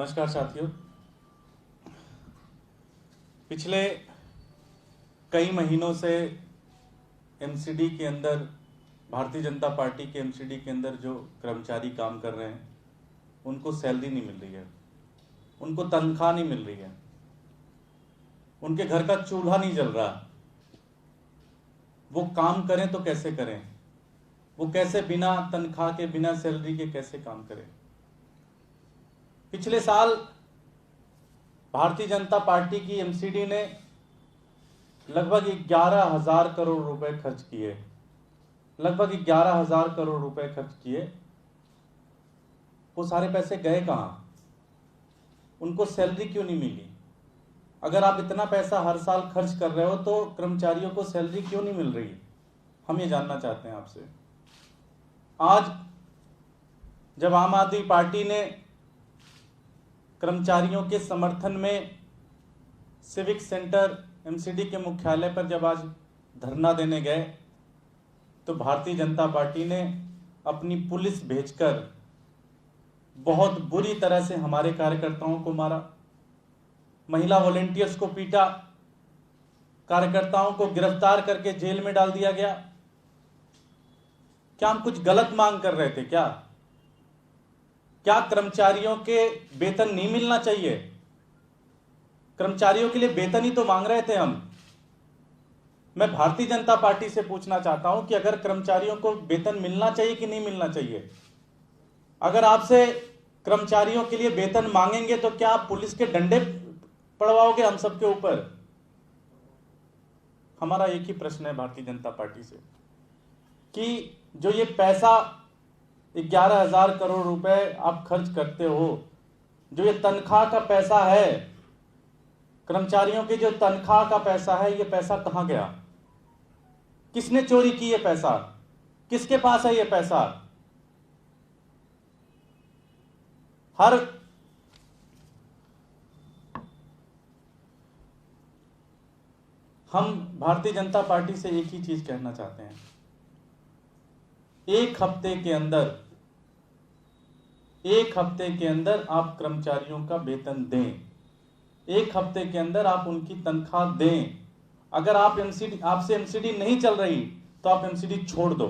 नमस्कार साथियों। पिछले कई महीनों से एमसीडी के अंदर, भारतीय जनता पार्टी के एमसीडी के अंदर जो कर्मचारी काम कर रहे हैं उनको सैलरी नहीं मिल रही है, उनको तनख्वाह नहीं मिल रही है, उनके घर का चूल्हा नहीं जल रहा। वो काम करें तो कैसे करें, वो कैसे बिना तनख्वाह के, बिना सैलरी के कैसे काम करें। पिछले साल भारतीय जनता पार्टी की एमसीडी ने लगभग 11,000 करोड़ रुपए खर्च किए, लगभग 11,000 करोड़ रुपए खर्च किए। वो सारे पैसे गए कहां? उनको सैलरी क्यों नहीं मिली? अगर आप इतना पैसा हर साल खर्च कर रहे हो तो कर्मचारियों को सैलरी क्यों नहीं मिल रही? हम ये जानना चाहते हैं आपसे। आज जब आम आदमी पार्टी ने कर्मचारियों के समर्थन में सिविक सेंटर एमसीडी के मुख्यालय पर जब आज धरना देने गए तो भारतीय जनता पार्टी ने अपनी पुलिस भेजकर बहुत बुरी तरह से हमारे कार्यकर्ताओं को मारा, महिला वॉलेंटियर्स को पीटा, कार्यकर्ताओं को गिरफ्तार करके जेल में डाल दिया गया। क्या हम कुछ गलत मांग कर रहे थे? क्या कर्मचारियों के वेतन नहीं मिलना चाहिए? कर्मचारियों के लिए वेतन ही तो मांग रहे थे हम। मैं भारतीय जनता पार्टी से पूछना चाहता हूं कि अगर कर्मचारियों को वेतन मिलना चाहिए कि नहीं मिलना चाहिए? अगर आपसे कर्मचारियों के लिए वेतन मांगेंगे तो क्या आप पुलिस के डंडे पड़वाओगे हम सबके ऊपर? हमारा एक ही प्रश्न है भारतीय जनता पार्टी से कि जो ये पैसा 11,000 करोड़ रुपए आप खर्च करते हो, जो ये तनख्वाह का पैसा है, कर्मचारियों के जो तनख्वाह का पैसा है, ये पैसा कहां गया? किसने चोरी की ये पैसा? किसके पास है ये पैसा? हम भारतीय जनता पार्टी से एक ही चीज कहना चाहते हैं, एक हफ्ते के अंदर आप कर्मचारियों का वेतन दें, एक हफ्ते के अंदर आप उनकी तनख्वाह दें। अगर आपसे एमसीडी नहीं चल रही तो आप एमसीडी छोड़ दो।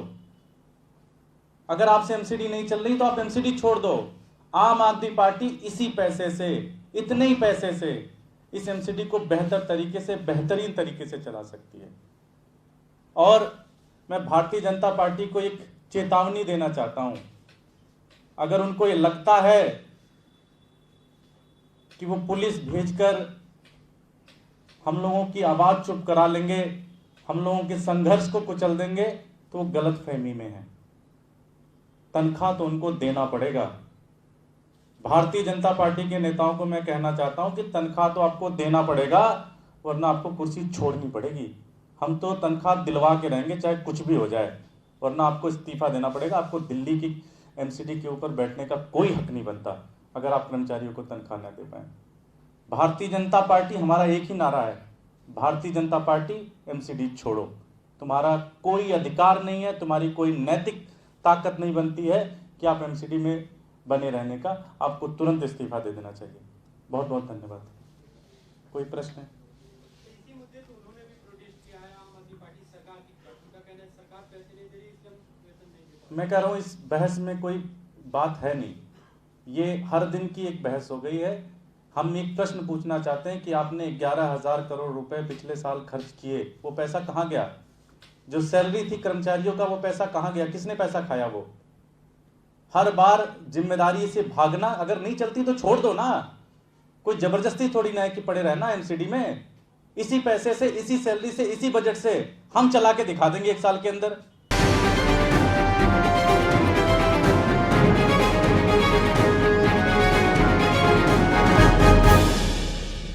अगर आपसे एमसीडी नहीं चल रही तो आप एमसीडी छोड़ दो। आम आदमी पार्टी इसी पैसे से, इतने ही पैसे से इस एमसीडी को बेहतर तरीके से, बेहतरीन तरीके से चला सकती है। और मैं भारतीय जनता पार्टी को एक चेतावनी देना चाहता हूं। अगर उनको ये लगता है कि वो पुलिस भेजकर हम लोगों की आवाज चुप करा लेंगे, हम लोगों के संघर्ष को कुचल देंगे, तो वो गलतफहमी में है। तनख्वाह तो उनको देना पड़ेगा। भारतीय जनता पार्टी के नेताओं को मैं कहना चाहता हूं कि तनख्वाह तो आपको देना पड़ेगा, वरना आपको कुर्सी छोड़नी पड़ेगी। हम तो तनख्वाह दिलवा के रहेंगे चाहे कुछ भी हो जाए, वरना आपको इस्तीफा देना पड़ेगा। आपको दिल्ली की एमसीडी के ऊपर बैठने का कोई हक नहीं बनता अगर आप कर्मचारियों को तनख्वाह न दे पाए। भारतीय जनता पार्टी, हमारा एक ही नारा है, भारतीय जनता पार्टी एमसीडी छोड़ो। तुम्हारा कोई अधिकार नहीं है, तुम्हारी कोई नैतिक ताकत नहीं बनती है कि आप एमसीडी में बने रहने का। आपको तुरंत इस्तीफा दे देना चाहिए। बहुत बहुत धन्यवाद। कोई प्रश्न है? मैं कह रहा हूं इस बहस में कोई बात है नहीं, ये हर दिन की एक बहस हो गई है। हम एक प्रश्न पूछना चाहते हैं कि आपने 11,000 करोड़ रुपए पिछले साल खर्च किए, वो पैसा कहां गया? जो सैलरी थी कर्मचारियों का, वो पैसा कहां गया? किसने पैसा खाया? वो हर बार जिम्मेदारी से भागना, अगर नहीं चलती तो छोड़ दो ना। कोई जबरदस्ती थोड़ी ना है कि पड़े रहना एमसीडी में। इसी पैसे से, इसी सैलरी से, इसी बजट से हम चला के दिखा देंगे 1 साल के अंदर।